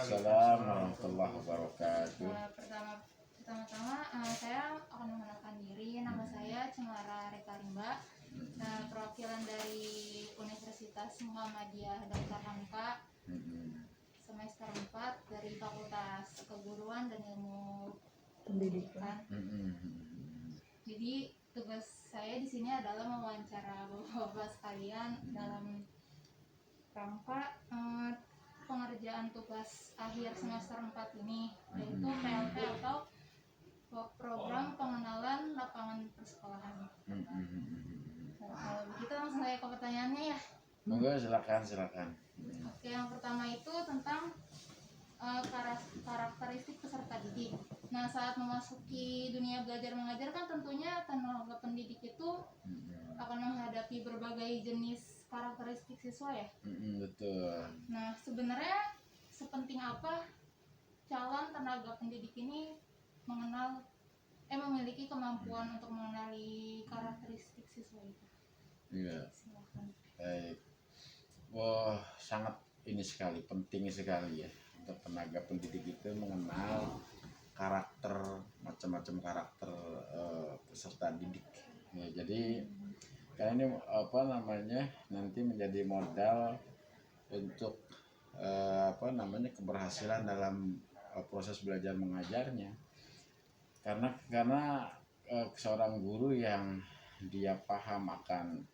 Waalaikumsalam warahmatullahi wabarakatuh. Pertama-tama saya akan mengenalkan diri. Nama saya Cemara Reka Rimba, perwakilan dari Universitas Muhammadiyah Dr. Hamka, semester 4 dari Fakultas Keguruan dan Ilmu Pendidikan. Jadi tugas saya di sini adalah mewawancara bapak-bapak sekalian dalam rangka pengerjaan tugas akhir semester 4 ini, yaitu PLP atau program pengenalan lapangan persekolahan. Kalau begitu langsung saya ke pertanyaannya ya. Monggo, silakan. Oke, yang pertama itu tentang karakteristik peserta didik. Nah, saat memasuki dunia belajar mengajar kan tentunya tenaga pendidik itu akan menghadapi berbagai jenis karakteristik siswa ya. Betul. Nah, sebenarnya sepenting apa calon tenaga pendidik ini memiliki kemampuan untuk mengenali karakteristik siswa itu? Iya. Silakan. Baik. Wah, sangat penting sekali ya untuk tenaga pendidik itu mengenal macam-macam karakter peserta didik. Ya, jadi karena ini nanti menjadi modal untuk keberhasilan dalam proses belajar mengajarnya. Karena seorang guru yang dia paham akan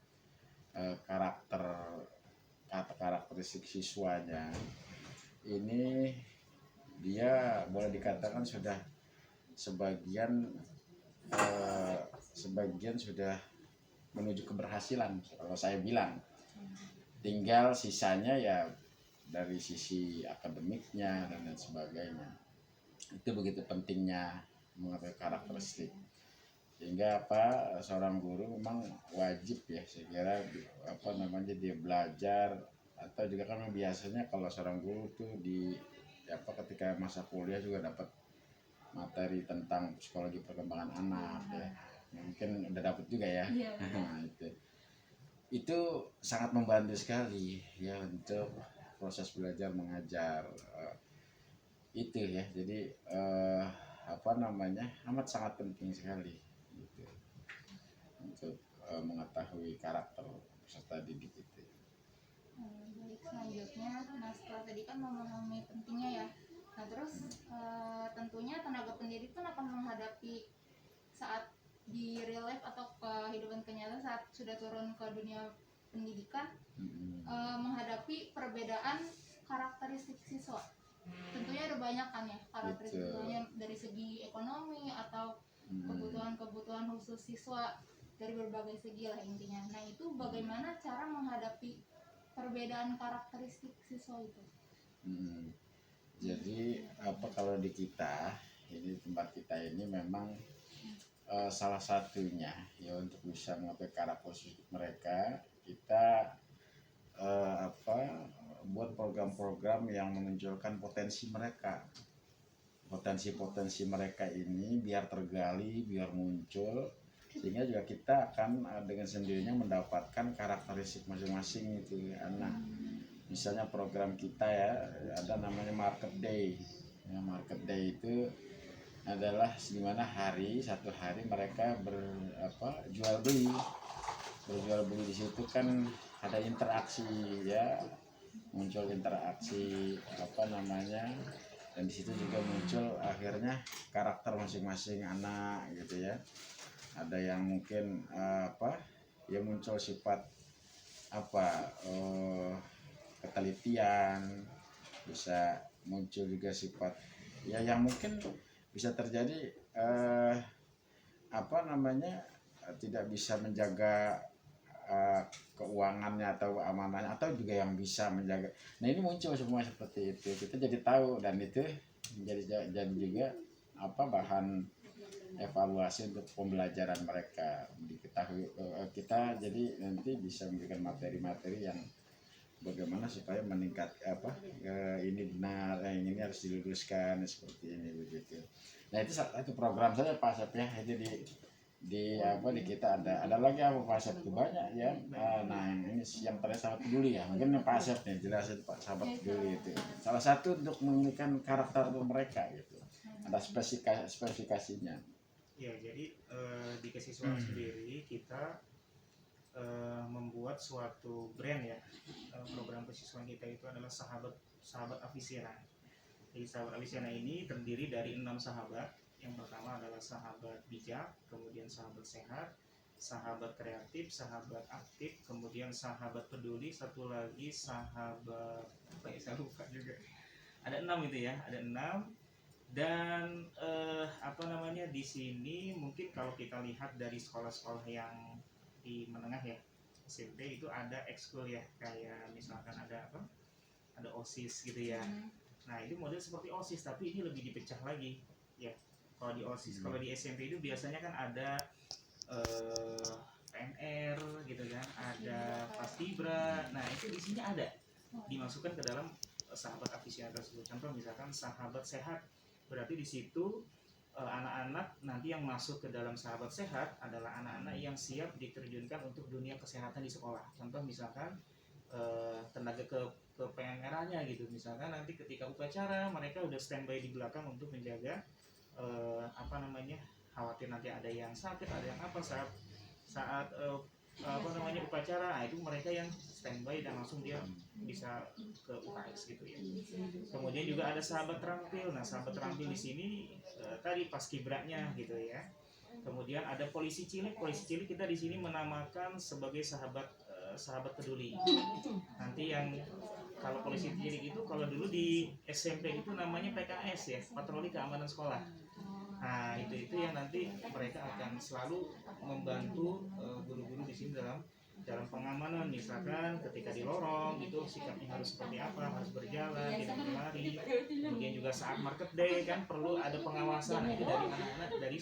karakteristik siswanya, ini dia boleh dikatakan sudah sebagian sudah menuju keberhasilan kalau saya bilang. Tinggal sisanya ya dari sisi akademiknya dan lain sebagainya. Itu begitu pentingnya mengetahui karakteristik, sehingga seorang guru memang wajib ya, saya kira dia belajar. Atau juga kan biasanya kalau seorang guru tuh ketika masa kuliah juga dapat materi tentang psikologi perkembangan anak ya, mungkin udah dapat juga ya. Itu sangat membantu sekali ya untuk proses belajar mengajar itu ya. Jadi amat sangat penting sekali gitu, untuk mengetahui karakter peserta didik itu. Baik, selanjutnya, setelah tadi kan memahami pentingnya ya. Nah, terus tentunya tenaga pendidik pun akan menghadapi saat di real life atau kehidupan kenyataan saat sudah turun ke dunia pendidikan, menghadapi perbedaan karakteristik siswa. Tentunya ada banyak kan ya karakteristik siswanya, dari segi ekonomi atau kebutuhan khusus siswa, dari berbagai segi lah intinya. Nah, itu bagaimana cara menghadapi perbedaan karakteristik siswa itu? Jadi kalau di kita ini, tempat kita ini memang salah satunya ya untuk bisa mengetahui karakteristik mereka, kita buat program-program yang menunjukkan potensi mereka ini biar tergali, biar muncul, sehingga juga kita akan dengan sendirinya mendapatkan karakteristik masing-masing itu anak. Misalnya program kita ya ada namanya Market Day. Ya, Market Day itu adalah dimana satu hari mereka berjual beli di situ kan ada interaksi ya, muncul interaksi dan di situ juga muncul akhirnya karakter masing-masing anak gitu ya. Ada yang mungkin muncul sifat ketelitian, bisa muncul juga sifat ya yang mungkin bisa terjadi tidak bisa menjaga keuangannya atau amanahnya, atau juga yang bisa menjaga. Nah, ini muncul semua seperti itu, kita jadi tahu, dan itu jadi juga bahan evaluasi untuk pembelajaran mereka. Diketahui kita jadi nanti bisa memberikan materi-materi yang bagaimana supaya meningkat ini benar, yang ini harus diluruskan seperti ini begitu. Nah, itu satu program saja Pak Asep ya, itu di apa di kita ada lagi apa Pak Asep tuh banyak ya. Nah yang ini yang pada sahabat peduli ya, mungkin Pak Asep nih jelasin Pak sahabat peduli itu salah satu untuk menginginkan karakter mereka gitu, ada spesifikasinya. Ya, jadi di kesiswaan sendiri kita membuat suatu brand ya. Program kesiswaan kita itu adalah sahabat Avicenna. Jadi sahabat Avicenna ini terdiri dari 6 sahabat. Yang pertama adalah sahabat bijak, kemudian sahabat sehat, sahabat kreatif, sahabat aktif, kemudian sahabat peduli, satu lagi sahabat apa ya, saya lupa juga. Ada 6 itu ya, ada 6. Dan apa namanya, di sini mungkin kalau kita lihat dari sekolah-sekolah yang di menengah ya, SMP itu ada ekskul ya, kayak misalkan ada apa, ada OSIS gitu ya. Nah itu model seperti OSIS tapi ini lebih dipecah lagi ya. Kalau di OSIS, kalau di SMP itu biasanya kan ada PNR gitu kan, ada Paskibra. Nah itu di sini ada dimasukkan ke dalam sahabat Avicenna tersebut. Contoh misalkan sahabat sehat, berarti di situ anak-anak nanti yang masuk ke dalam sahabat sehat adalah anak-anak yang siap diterjunkan untuk dunia kesehatan di sekolah. Contoh misalkan tenaga ke PNR-nya gitu, misalkan nanti ketika upacara mereka udah standby di belakang untuk menjaga apa namanya, khawatir nanti ada yang sakit, ada yang apa saat apa namanya upacara. Nah, itu mereka yang standby dan langsung dia bisa ke UKS gitu ya. Kemudian juga ada sahabat terampil. Nah sahabat terampil di sini tadi paskibranya gitu ya. Kemudian ada polisi cilik. Polisi cilik kita di sini menamakan sebagai sahabat peduli. Nanti yang kalau polisi cilik itu kalau dulu di SMP itu namanya PKS ya, patroli keamanan sekolah. Nah itu yang nanti mereka akan selalu membantu guru-guru di sini dalam pengamanan. Misalkan ketika di lorong itu sikapnya harus seperti apa, harus berjalan, tidak berlari. Kemudian juga saat market day kan perlu ada pengawasan. Nah, itu dari anak-anak dari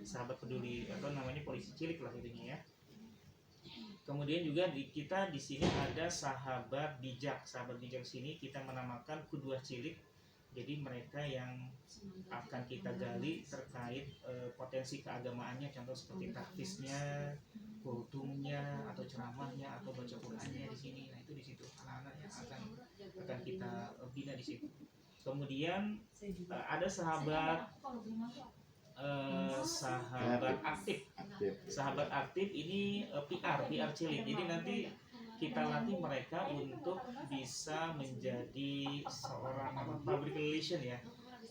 sahabat peduli atau namanya polisi cilik lah itunya ya. Kemudian juga kita di sini ada sahabat bijak. Sahabat bijak sini kita menamakan kedua cilik. Jadi mereka yang akan kita gali terkait potensi keagamaannya, contoh seperti tahfiznya, kultumnya, atau ceramahnya, atau baca Qur'annya di sini. Nah itu di situ anak-anak yang akan kita bina di situ. Kemudian ada sahabat aktif. Sahabat aktif ini PR cilik. Jadi nanti kita latih mereka untuk bisa menjadi seorang public relation ya,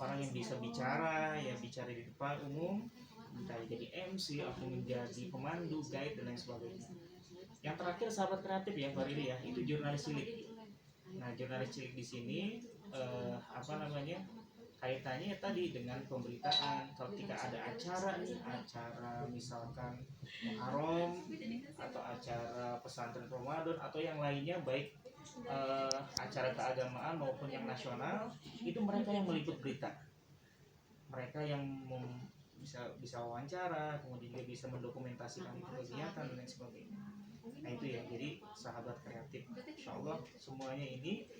orang yang bisa bicara ya, bicara di depan umum, entah jadi MC atau menjadi pemandu, guide dan lain sebagainya. Yang terakhir sahabat kreatif ya Mbak Riri ya, itu jurnalis cilik. Nah jurnalis cilik di sini apa namanya, kaitannya tadi dengan pemberitaan. Kalau ketika ada acara nih, acara misalkan Muharram atau acara pesantren Ramadan atau yang lainnya, baik acara keagamaan maupun yang nasional, itu mereka yang meliput berita, mereka yang bisa wawancara, kemudian juga bisa mendokumentasikan itu kegiatan dan lain sebagainya. Nah itu ya, jadi sahabat kreatif, insya Allah semuanya ini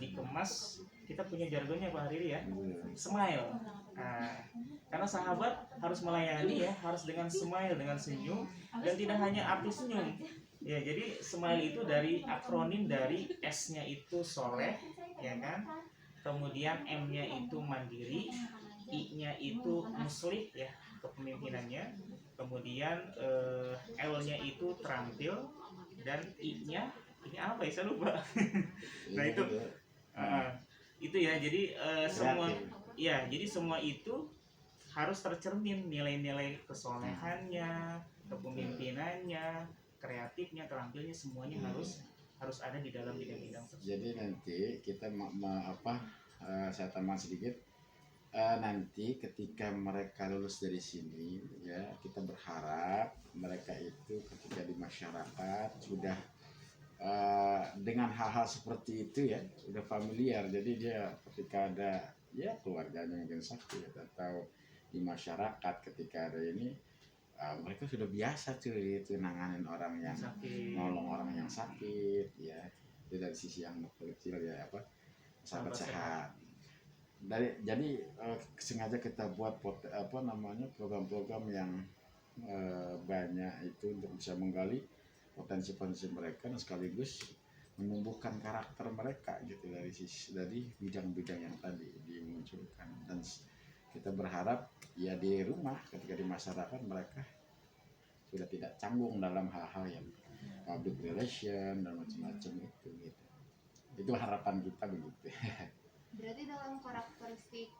dikemas. Kita punya jargonnya Pak Hariri ya, smile. Nah, karena sahabat harus melayani ya, harus dengan smile, dengan senyum, dan tidak hanya arti senyum ya. Jadi smile itu dari akronim dari S-nya itu soleh ya kan, kemudian M-nya itu mandiri, I-nya itu muslih ya, kepemimpinannya, kemudian L-nya itu terampil, dan I-nya ini apa ya, saya lupa. Nah itu ya, jadi semua ya, jadi semua itu harus tercermin nilai-nilai kesolehannya, kepemimpinannya, kreatifnya, terampilnya, semuanya harus ada di dalam bidang-bidang tersebut. Jadi nanti kita saya tambah sedikit, nanti ketika mereka lulus dari sini ya, kita berharap mereka itu ketika di masyarakat sudah dengan hal-hal seperti itu ya, udah familiar. Jadi dia ketika ada ya keluarganya mungkin sakit atau di masyarakat ketika ada ini, mereka sudah biasa tuh itu nanganin orang yang sakit, nolong orang yang sakit ya. Itu dari sisi yang kecil ya, apa, sahabat sehat. Jadi sengaja kita buat program-program yang banyak itu untuk bisa menggali potensi-potensi mereka dan sekaligus menumbuhkan karakter mereka gitu dari bidang-bidang yang tadi dimunculkan. Dan kita berharap ya di rumah ketika di masyarakat mereka sudah tidak canggung dalam hal-hal yang public relation dan macam-macam itu gitu. Itu harapan kita begitu. Berarti dalam karakteristik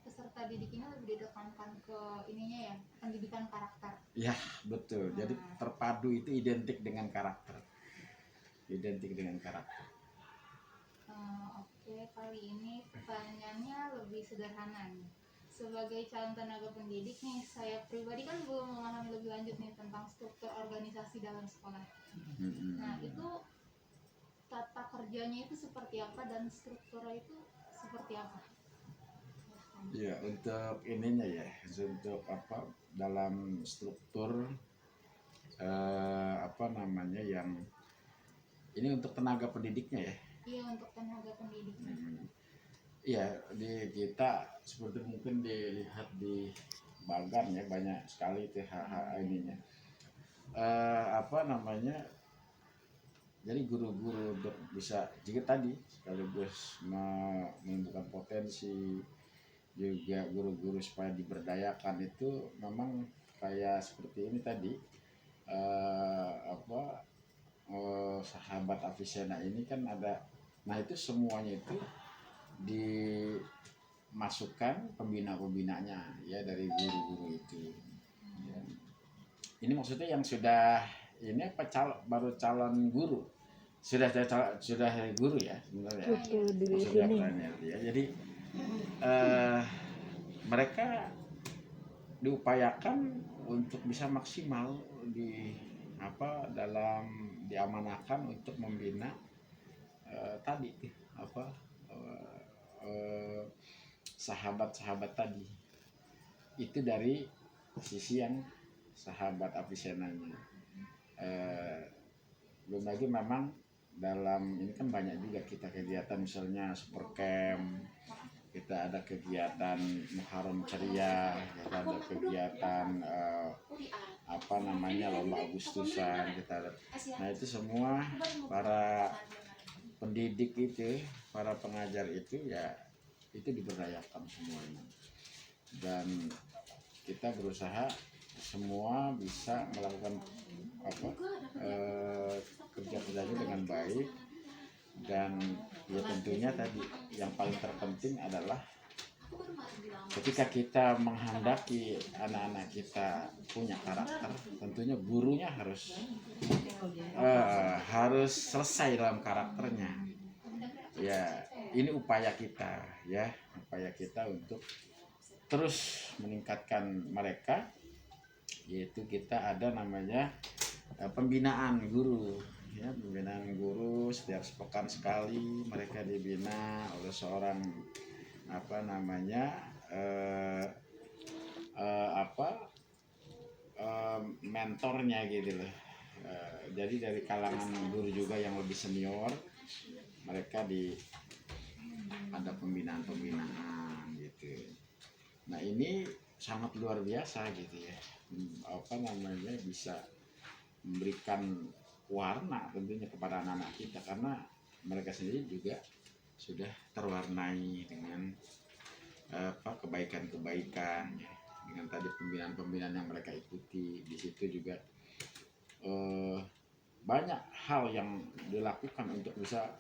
peserta didik ini lebih ditekankan ke ininya ya, pendidikan karakter. Ya betul. Jadi terpadu itu identik dengan karakter. Identik dengan karakter. Oke, kali ini pertanyaannya lebih sederhana nih. Sebagai calon tenaga pendidik nih, saya pribadi kan belum memahami lebih lanjut nih tentang struktur organisasi dalam sekolah. Nah, itu tata kerjanya itu seperti apa dan strukturnya itu seperti apa? Ya, untuk ininya ya, untuk apa dalam struktur apa namanya yang ini untuk tenaga pendidiknya ya. Iya, untuk tenaga pendidik. Iya, di kita seperti mungkin dilihat di Bagan ya, banyak sekali itu ininya. Apa namanya? Jadi guru-guru untuk bisa juga tadi sekaligus menumbuhkan potensi, juga guru-guru supaya diberdayakan itu memang kayak seperti ini tadi. Sahabat Avicenna ini kan ada, nah itu semuanya itu dimasukkan pembina-pembinanya ya dari guru-guru itu ya. Ini maksudnya yang sudah ini apa baru calon guru sudah guru ya sebenarnya sudah ya. Jadi mereka diupayakan untuk bisa maksimal dalam diamanahkan untuk membina tadi sahabat-sahabat tadi itu dari sisi yang sahabat Avicenna-nya. Belum lagi memang dalam ini kan banyak juga kita kegiatan misalnya super camp, kita ada kegiatan Muharram Ceria, kita ada kegiatan lomba Agustusan, kita ada. Nah itu semua para pendidik itu, para pengajar itu ya itu diberdayakan semuanya. Dan kita berusaha semua bisa melakukan kerja-kerjanya dengan baik. Dan ya tentunya tadi yang paling terpenting adalah ketika kita menghendaki anak-anak kita punya karakter, tentunya gurunya harus selesai dalam karakternya. Ya, ini upaya kita untuk terus meningkatkan mereka, yaitu kita ada namanya pembinaan guru. Ya, pembinaan guru setiap sepekan sekali mereka dibina oleh seorang mentornya gitu loh. Jadi dari kalangan guru juga yang lebih senior mereka ada pembinaan gitu. Nah ini sangat luar biasa gitu ya, bisa memberikan warna tentunya kepada anak-anak kita, karena mereka sendiri juga sudah terwarnai dengan kebaikan-kebaikan ya, dengan tadi pembinaan-pembinaan yang mereka ikuti. Di situ juga banyak hal yang dilakukan untuk bisa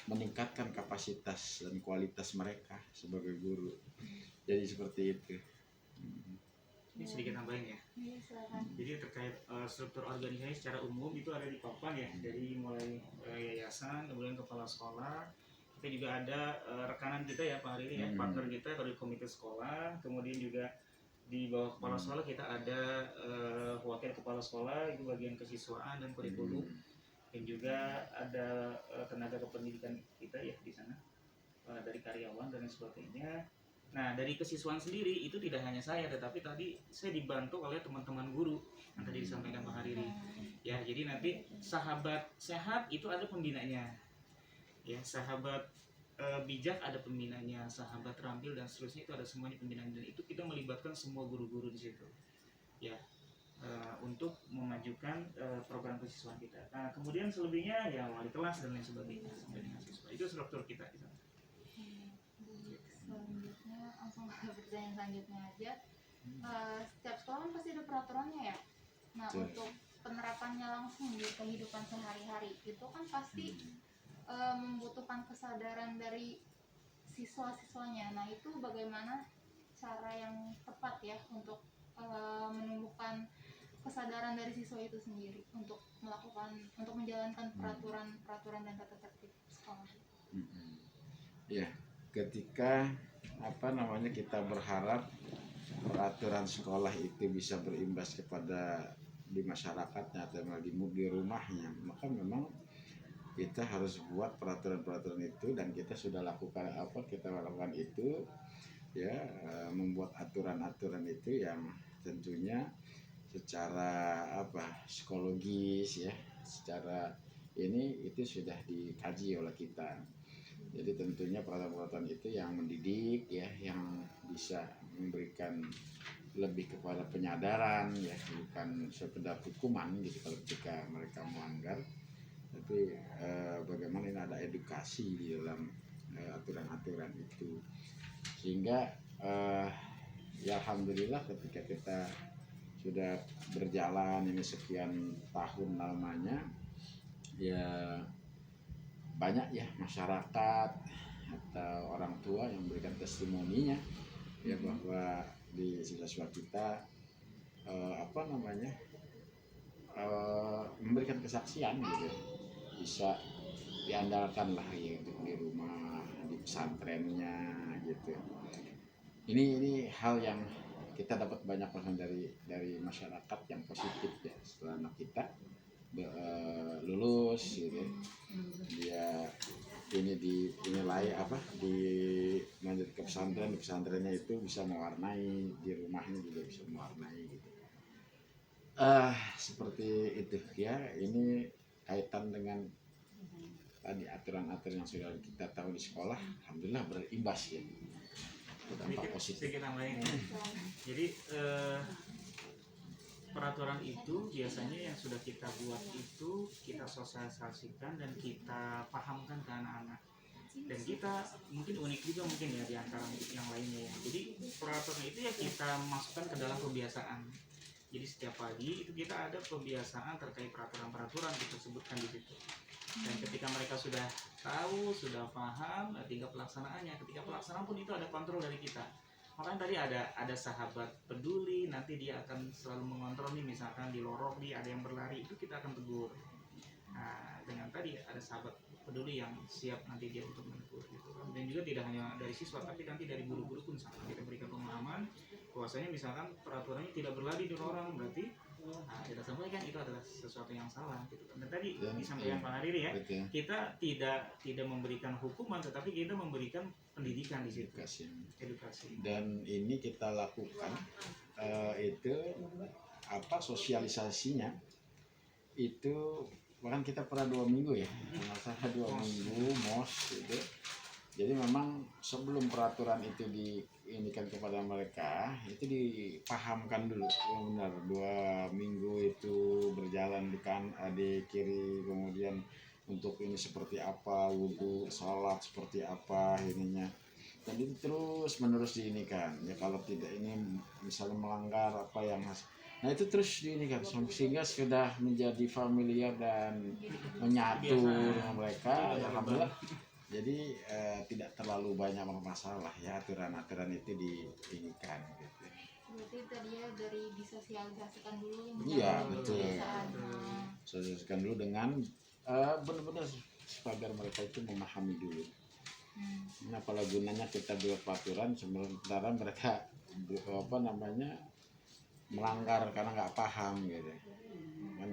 meningkatkan kapasitas dan kualitas mereka sebagai guru. Jadi seperti itu. Ini sedikit tambahin ya. Jadi terkait struktur organisasi secara umum itu ada di papan ya, dari mulai yayasan, kemudian kepala sekolah. Kita juga ada rekanan kita ya Pak Hari ini ya, partner kita dari komite sekolah. Kemudian juga di bawah kepala sekolah kita ada wakil kepala sekolah, itu bagian kesiswaan dan kurikulum. Dan juga ada tenaga kependidikan kita ya di sana, dari karyawan dan sebagainya. Nah dari kesiswaan sendiri itu tidak hanya saya, tetapi tadi saya dibantu oleh teman-teman guru yang tadi disampaikan Pak Hariri. Ya jadi nanti sahabat sehat itu ada pembinanya, ya sahabat bijak ada pembinanya, sahabat terampil dan seterusnya itu ada semuanya pembinaan, dan itu kita melibatkan semua guru-guru di situ. Ya untuk memajukan program kesiswaan kita. Nah, kemudian selebihnya ya wali kelas dan lain sebagainya sampai dengan siswa. Itu struktur kita di sana. Selanjutnya langsung ke pertanyaan selanjutnya aja. Setiap sekolah kan pasti ada peraturannya ya. Nah, Betul. untuk penerapannya langsung di kehidupan sehari-hari itu kan pasti membutuhkan kesadaran dari siswa-siswanya. Nah, itu bagaimana cara yang tepat ya untuk menumbuhkan kesadaran dari siswa itu sendiri untuk menjalankan peraturan dan tata tertib sekolah. Ya, ketika kita berharap peraturan sekolah itu bisa berimbas kepada di masyarakatnya atau di rumahnya, maka memang kita harus buat peraturan-peraturan itu, dan kita sudah lakukan itu ya, membuat aturan-aturan itu yang tentunya secara psikologis ya, secara itu sudah dikaji oleh kita. Jadi tentunya peraturan-peraturan itu yang mendidik ya, yang bisa memberikan lebih kepada penyadaran ya, bukan sekedar hukuman gitu kalau ketika mereka melanggar, tapi bagaimana ini ada edukasi di dalam aturan-aturan itu, sehingga ya alhamdulillah ketika kita sudah berjalan ini sekian tahun lamanya ya, banyak ya masyarakat atau orang tua yang memberikan testimoninya ya, bahwa di siswa kita memberikan kesaksian gitu, bisa diandalkan lah ya untuk di rumah, di pesantrennya gitu. Ini hal yang kita dapat banyak dari masyarakat yang positif ya, setelah anak kita lulus gitu, dia dinilai di lanjut ke pesantren, di pesantrennya itu bisa mewarnai, di rumahnya juga bisa mewarnai gitu. Seperti itu ya, ini kaitan dengan tadi aturan-aturan yang sudah kita tahu di sekolah, alhamdulillah berimbas ya, berdampak positif. Jadi peraturan itu biasanya yang sudah kita buat itu kita sosialisasikan dan kita pahamkan ke anak-anak, dan kita mungkin unik juga mungkin ya di antara yang lainnya ya. Jadi peraturan itu ya kita masukkan ke dalam kebiasaan. Jadi setiap pagi itu kita ada pembiasaan terkait peraturan-peraturan kita sebutkan di situ. Dan ketika mereka sudah tahu, sudah paham, tinggal pelaksanaannya. Ketika pelaksanaan pun itu ada kontrol dari kita. Makanya tadi ada sahabat peduli, nanti dia akan selalu mengontrol nih, misalkan di lorong nih ada yang berlari, itu kita akan tegur. Nah, dengan tadi ada sahabat peduli yang siap nanti dia untuk menegur gitu kan. Dan juga tidak hanya dari siswa, tapi nanti dari guru-guru pun sama, kita berikan pemahaman bahwasanya misalkan peraturannya tidak berlari di lorong, berarti kita sampaikan itu adalah sesuatu yang salah gitu kan. Dan tadi disampaikan Pak Hariri ya, kita tidak memberikan hukuman, tetapi kita memberikan pendidikan di situ, edukasi. Dan ini kita lakukan itu sosialisasinya itu bahkan kita pernah 2 minggu ya, masalah 2 minggu MOS itu. Jadi memang sebelum peraturan itu diinikan kepada mereka, itu dipahamkan dulu, benar 2 minggu itu berjalan di kiri, kemudian untuk ini seperti apa, wudhu, sholat seperti apa ininya, dan itu terus menerus diinikan ya. Kalau tidak ini misalnya melanggar apa yang nah itu terus diinikan sehingga sudah menjadi familiar dan menyatu dengan mereka ya, alhamdulillah. Jadi tidak terlalu banyak masalah ya, aturan-aturan itu diinikan gitu. Berarti tadi ya dari disosialisasikan dulu. Iya betul. Sosialisasikan dulu dengan benar-benar agar mereka itu memahami dulu. Nah, kalau gunanya kita buat peraturan sementara mereka melanggar karena nggak paham gitu kan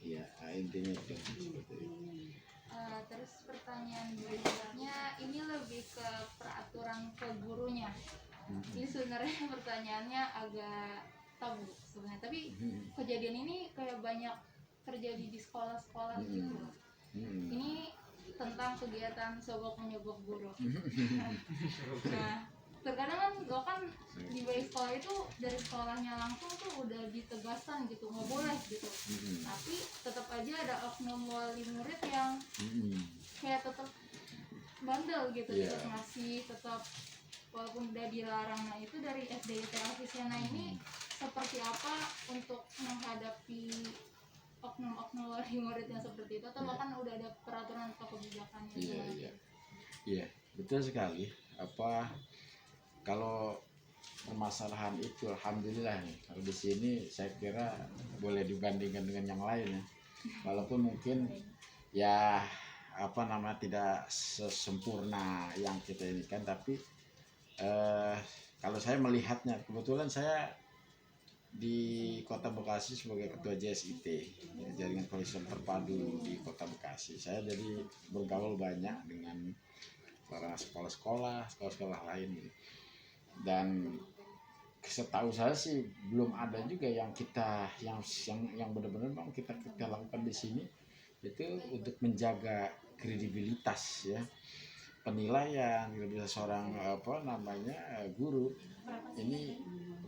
ya, intinya itu seperti itu. Terus pertanyaan berikutnya ini lebih ke peraturan ke gurunya. Ini sebenarnya pertanyaannya agak tabu sebenarnya, tapi kejadian ini kayak banyak terjadi di sekolah-sekolah gitu. Ini tentang kegiatan sogok menyogok guru. Nah, terkadang kan lo kan di balik sekolah itu dari sekolahnya langsung tuh udah ditegaskan gitu nggak boleh gitu, tapi tetap aja ada oknum wali murid yang kayak tetap bandel gitu, tetap ngasih, tetap walaupun udah dilarang. Nah itu dari SDIT Alfisiana ini seperti apa untuk menghadapi oknum-oknum wali murid yang seperti itu, atau bahkan udah ada peraturan atau kebijakannya? Iya, betul sekali. Apa kalau permasalahan itu, alhamdulillah nih, kalau di sini saya kira boleh dibandingkan dengan yang lain ya. Walaupun mungkin ya apa namanya tidak sesempurna yang kita ini kan, tapi kalau saya melihatnya, kebetulan saya di Kota Bekasi sebagai ketua JSIT, Jaringan Koalisi Terpadu di Kota Bekasi. Saya jadi bergaul banyak dengan para sekolah-sekolah lain gitu. Dan setahu saya sih belum ada juga yang kita yang benar-benar bang kita lakukan di sini itu untuk menjaga kredibilitas ya, penilaian kredibilitas seorang apa namanya guru ini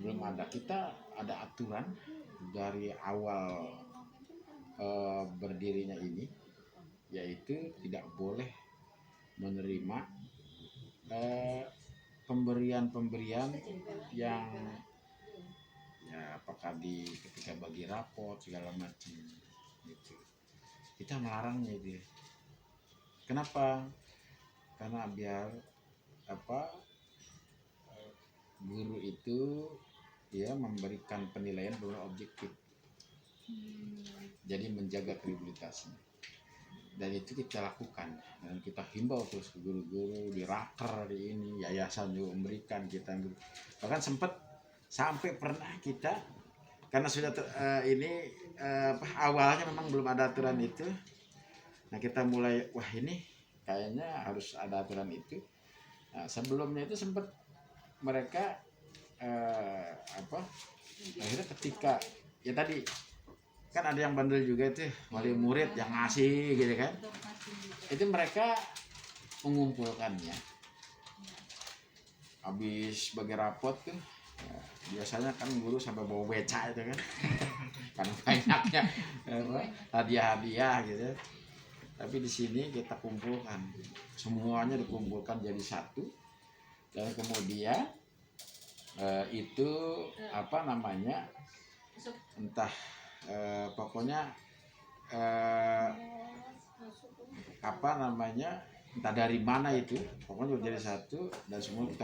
belum ada. Kita ada aturan dari awal berdirinya ini, yaitu tidak boleh menerima pemberian yang ya apakah ketika bagi raport segala macam gitu. Kita melarangnya itu. Kenapa? Karena biar apa guru itu ya memberikan penilaian benar objektif. Jadi menjaga kredibilitasnya. Dan itu kita lakukan dan kita himbau terus ke guru-guru di raker di ini, yayasan juga memberikan kita, bahkan sampai pernah kita karena sudah awalnya memang belum ada aturan itu. Nah kita mulai wah ini kayaknya harus ada aturan itu. Nah, sebelumnya itu sempat mereka akhirnya ketika ya tadi kan ada yang bandel juga itu wali murid yang ngasih gitu kan, itu mereka mengumpulkannya habis bagi rapot tuh ya, biasanya kan guru sampai bawa beca itu kan karena banyaknya hadiah-hadiah gitu. Tapi di sini kita kumpulkan semuanya, dikumpulkan jadi satu, dan kemudian itu apa namanya entah pokoknya apa namanya entah dari mana itu pokoknya jadi satu dan semua kita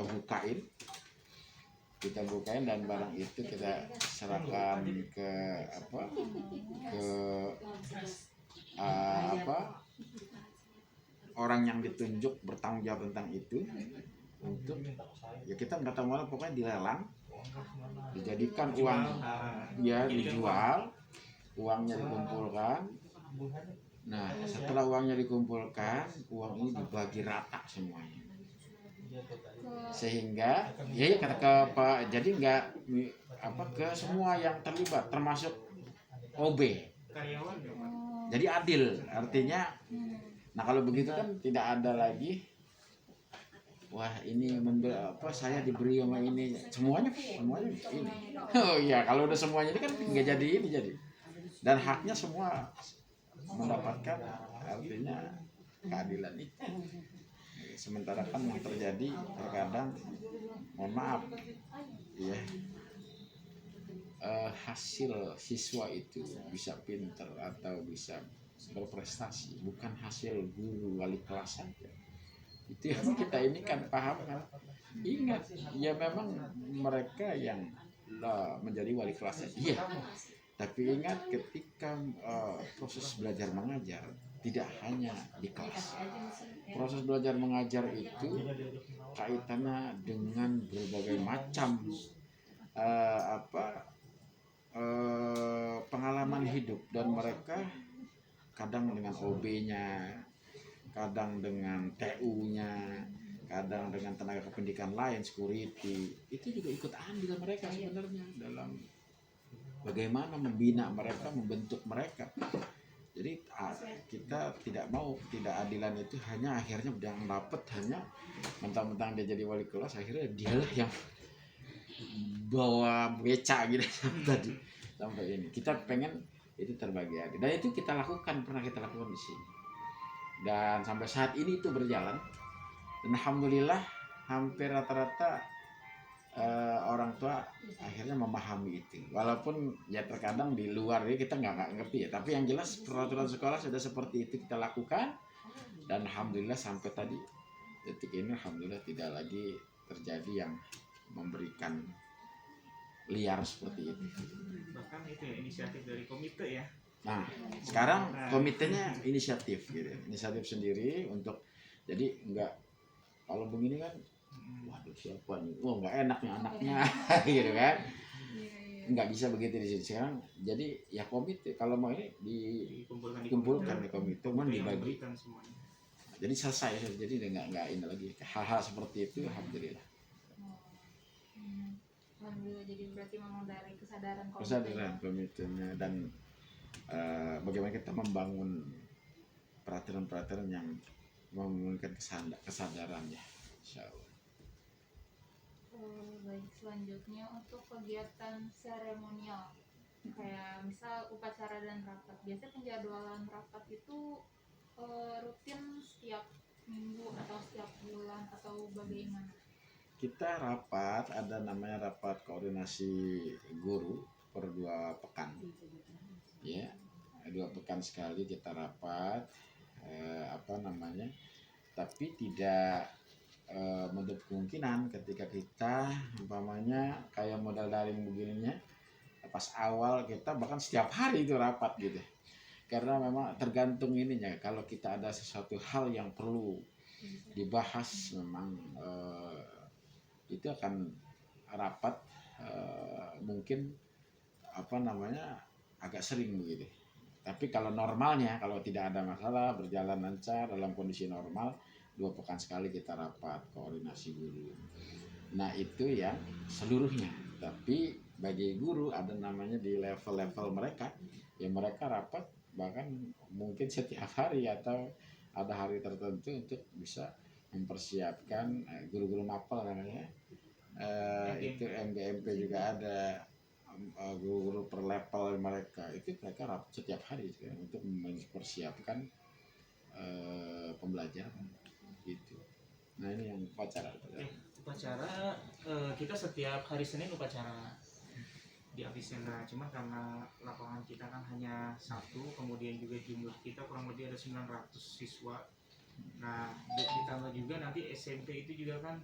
bukain dan barang itu kita serahkan ke orang yang ditunjuk bertanggung jawab tentang itu, untuk ya kita nggak tahu mana, pokoknya dilelang, dijadikan uang ya, dijual, uangnya dikumpulkan. Nah setelah uangnya dikumpulkan, uang ini dibagi rata semuanya, sehingga ya kata ke Pak, jadi nggak ke semua yang terlibat termasuk OB, jadi adil artinya. Nah kalau begitu kan tidak ada lagi wah ini saya diberi sama ini, semuanya ini. Oh iya, kalau udah semuanya ini kan nggak jadi ini jadi, dan haknya semua mendapatkan artinya keadilan itu. Sementara kan yang terjadi terkadang, mohon maaf ya, hasil siswa itu bisa pinter atau bisa berprestasi bukan hasil guru wali kelas saja. Itu yang kita ini kan paham kan. Ingat ya memang mereka yang menjadi wali kelasnya iya, tapi ingat ketika proses belajar mengajar tidak hanya di kelas. Proses belajar mengajar itu kaitannya dengan berbagai macam pengalaman hidup, dan mereka kadang dengan OB-nya, kadang dengan TU-nya, kadang dengan tenaga kependidikan lain, security, itu juga ikut andil mereka sebenarnya dalam bagaimana membina mereka, membentuk mereka. Jadi kita tidak mau ketidakadilan itu hanya akhirnya yang dapat hanya mentang-mentang dia jadi wali kelas, akhirnya dialah yang bawa beca gitu tadi sampai ini. Kita pengen itu terbagi adil, dan itu kita lakukan, pernah kita lakukan di sini, dan sampai saat ini itu berjalan, dan alhamdulillah hampir rata-rata orang tua akhirnya memahami itu, walaupun ya terkadang di luar ya kita nggak ngerti ya, tapi yang jelas peraturan sekolah sudah seperti itu kita lakukan, dan alhamdulillah sampai tadi detik ini alhamdulillah tidak lagi terjadi yang memberikan liar seperti itu. Bahkan itu ya inisiatif dari komite ya. Nah sekarang komitenya inisiatif gitu, inisiatif sendiri untuk, jadi nggak, kalau begini kan waduh siapa nih, wah nggak enak nih anaknya gitu kan, nggak bisa begitu di sini sekarang. Jadi ya komite kalau mau ini dikumpulkan di komite, kemudian dibagi, semuanya. jadi selesai, jadi nggak ini lagi hal-hal seperti itu. Alhamdulillah. Alhamdulillah, jadi berarti memang dari kesadaran Komitenya dan bagaimana kita membangun peraturan-peraturan yang membangunkan kesadaran ya, insya Allah. Baik, selanjutnya untuk kegiatan seremonial kayak misal upacara dan rapat, biasanya penjadwalan rapat itu rutin setiap minggu atau setiap bulan atau bagaimana? Kita rapat, ada namanya rapat koordinasi guru per 2 pekan ya, 2 pekan sekali kita rapat, tapi tidak menutup kemungkinan ketika kita umpamanya kayak modal daring begininya, pas awal kita bahkan setiap hari itu rapat gitu, karena memang tergantung ininya, kalau kita ada sesuatu hal yang perlu dibahas memang itu akan rapat, mungkin agak sering begitu. Tapi kalau normalnya, kalau tidak ada masalah, berjalan lancar dalam kondisi normal, 2 pekan sekali kita rapat koordinasi guru. Nah itu yang seluruhnya. Tapi bagi guru ada namanya di level-level mereka, ya mereka rapat bahkan mungkin setiap hari atau ada hari tertentu untuk bisa mempersiapkan guru-guru mapel namanya, itu MGMP juga ada, guru-guru per level mereka itu mereka rapat setiap hari untuk mempersiapkan pembelajaran gitu. Nah ini yang upacara. Upacara kita setiap hari Senin upacara di Avicenna, cuma karena lapangan kita kan hanya 1, kemudian juga jumlah kita kurang lebih ada 900 siswa. Nah ditambah juga nanti SMP itu juga kan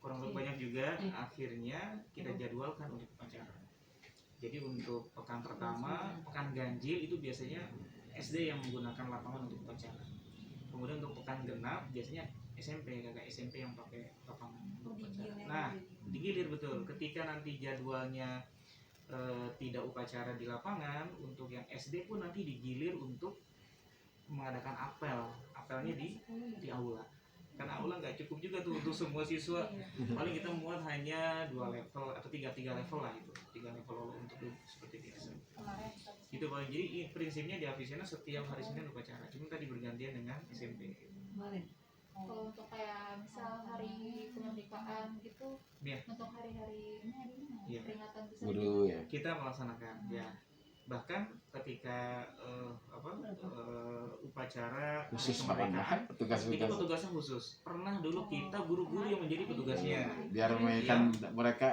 kurang lebih banyak juga, akhirnya kita jadwalkan untuk upacara. Jadi untuk pekan pertama, pekan ganjil itu biasanya SD yang menggunakan lapangan untuk upacara. Kemudian untuk pekan genap biasanya SMP, kakak SMP yang pakai lapangan untuk upacara. Nah, digilir betul. Ketika nanti jadwalnya tidak upacara di lapangan, untuk yang SD pun nanti digilir untuk mengadakan apel. Apelnya di aula. Karena aula nggak cukup juga tuh untuk semua siswa. Paling kita muat hanya 2 level atau 3 level lah itu. 3 level untuk seperti biasa. Itu paling. Jadi prinsipnya di Avicenna setiap hari Senin upacara. Cuma tadi bergantian dengan SMP. Kalau untuk kayak misal hari kemerdekaan gitu, untuk hari-hari ini peringatan besar guru ya kita melaksanakan ya. Bahkan ketika upacara khusus kemerdekaan petugas-petugas itu petugasnya khusus. Pernah dulu kita guru-guru yang menjadi petugasnya. biar mereka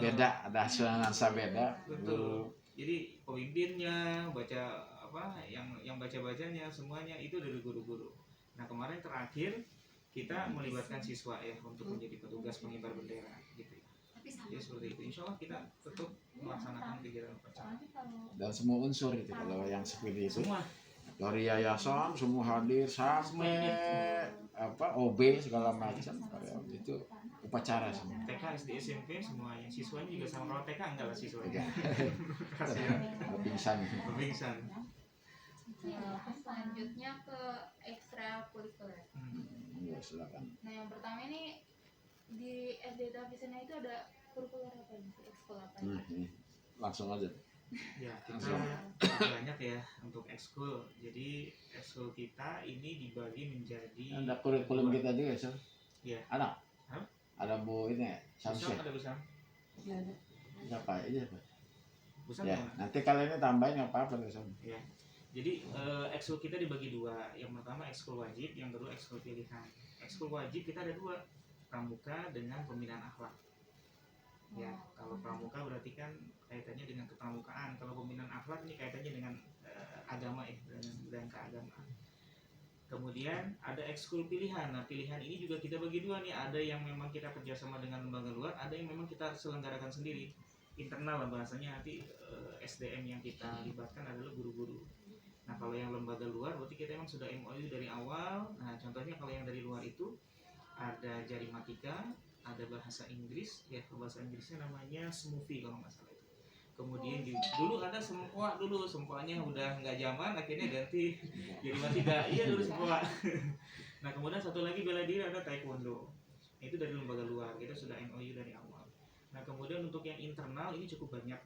beda, ada nuansa beda. Betul. Jadi pemimpinnya baca yang baca-bacanya semuanya itu dari guru-guru. Nah kemarin terakhir kita melibatkan siswa ya untuk menjadi petugas pengibar bendera gitu ya. Jadi seperti itu. Insya Allah kita tetap melaksanakan kegiatan upacara. Dan semua unsur itu kalau yang seperti itu Semua dari yayasan semua hadir sampai OB segala macam, itu upacara semua. TK, SD, SMP semuanya. Siswanya juga sama. Kalau TK enggak lah siswanya. Pingsan. Pingsan. Selanjutnya ke ekstrakurikuler. Ya, silakan. Nah yang pertama ini di SD Avicenna itu ada kurikuler apa ini? Ekskul apa ini? Nah, ini langsung aja. Ya, kita banyak ya untuk ekskul. Jadi ekskul kita ini dibagi menjadi Ada kurikulum kita juga, Sir. Iya. Ada. Hah? Ada Bu ini ya, Busam, Samsul. ada busam. Siapa aja, Pak? Busam Ya, mana? nanti kali ini tambahin nggak apa-apa tuh, Sam. Ya. Jadi ekskul kita dibagi dua. Yang pertama ekskul wajib, yang kedua ekskul pilihan. Ekskul wajib kita ada dua, pramuka dengan pembinaan akhlak. Ya, kalau pramuka berarti kan kaitannya dengan kepramukaan. Kalau pembinaan akhlak ini kaitannya dengan agama ya, dengan keagamaan. Kemudian ada ekskul pilihan. Nah, pilihan ini juga kita bagi dua nih. Ada yang memang kita kerjasama dengan lembaga luar, ada yang memang kita selenggarakan sendiri. Internal lah bahasanya, nanti SDM yang kita libatkan adalah guru-guru. Nah, kalau yang lembaga luar berarti kita memang sudah MOU dari awal. Nah, contohnya kalau yang dari luar itu ada Jarimatika, ada bahasa Inggris, ya bahasa Inggrisnya namanya Smoothie kalau nggak salah itu. Kemudian dulu ada Sempoa, dulu Sempoanya udah nggak zaman, akhirnya ganti Jarimatika. Iya dulu Sempoa. Nah, kemudian satu lagi bela diri ada Taekwondo. Itu dari lembaga luar, kita sudah MOU dari awal. Nah, kemudian untuk yang internal ini cukup banyak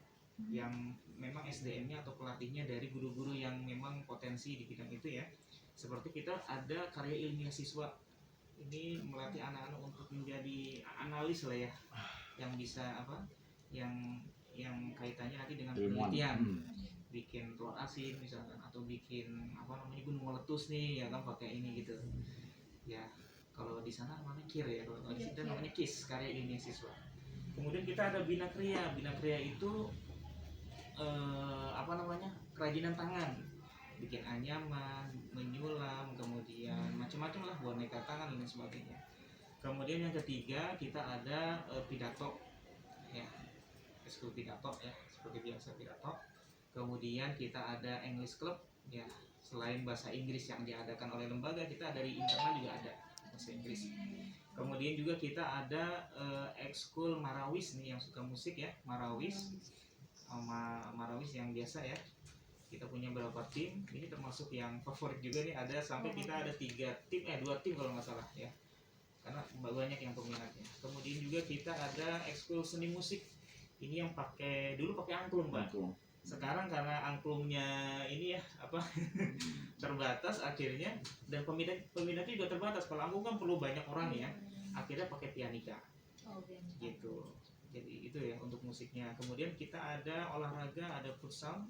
yang memang SDM-nya atau pelatihnya dari guru-guru yang memang potensi di bidang itu ya. Seperti kita ada karya ilmiah siswa. Ini melatih anak-anak untuk menjadi analis lah ya, yang bisa apa, yang kaitannya nanti dengan penelitian, bikin telur asin misalkan, atau bikin apa namanya gunung meletus nih ya kan pakai ini gitu ya. Kalau di sana namanya KIR ya, kalau di sini namanya KIS, karya ilmiah siswa. Kemudian kita ada Bina Kriya. Bina Kriya itu apa namanya, kerajinan tangan, bikin anyaman, menyulam, kemudian macam-macam lah, boneka tangan dan sebagainya. Kemudian yang ketiga kita ada pidato ya, ekskul pidato ya, seperti biasa pidato. Kemudian kita ada English Club ya, selain bahasa Inggris yang diadakan oleh lembaga, kita dari internal juga ada bahasa Inggris. Kemudian juga kita ada ekskul Marawis nih yang suka musik ya, Marawis yang biasa ya. Kita punya beberapa tim, ini termasuk yang favorit juga nih, ada sampai kita ada 2 tim kalau nggak salah ya, karena banyak yang peminatnya. Kemudian juga kita ada ekskul seni musik, ini yang dulu pakai angklung Pak. Sekarang karena angklungnya ini ya apa terbatas akhirnya, dan peminatnya juga terbatas. Kalau angklung kan perlu banyak orang ya, akhirnya pakai pianika gitu. Jadi itu ya untuk musiknya. Kemudian kita ada olahraga, ada futsal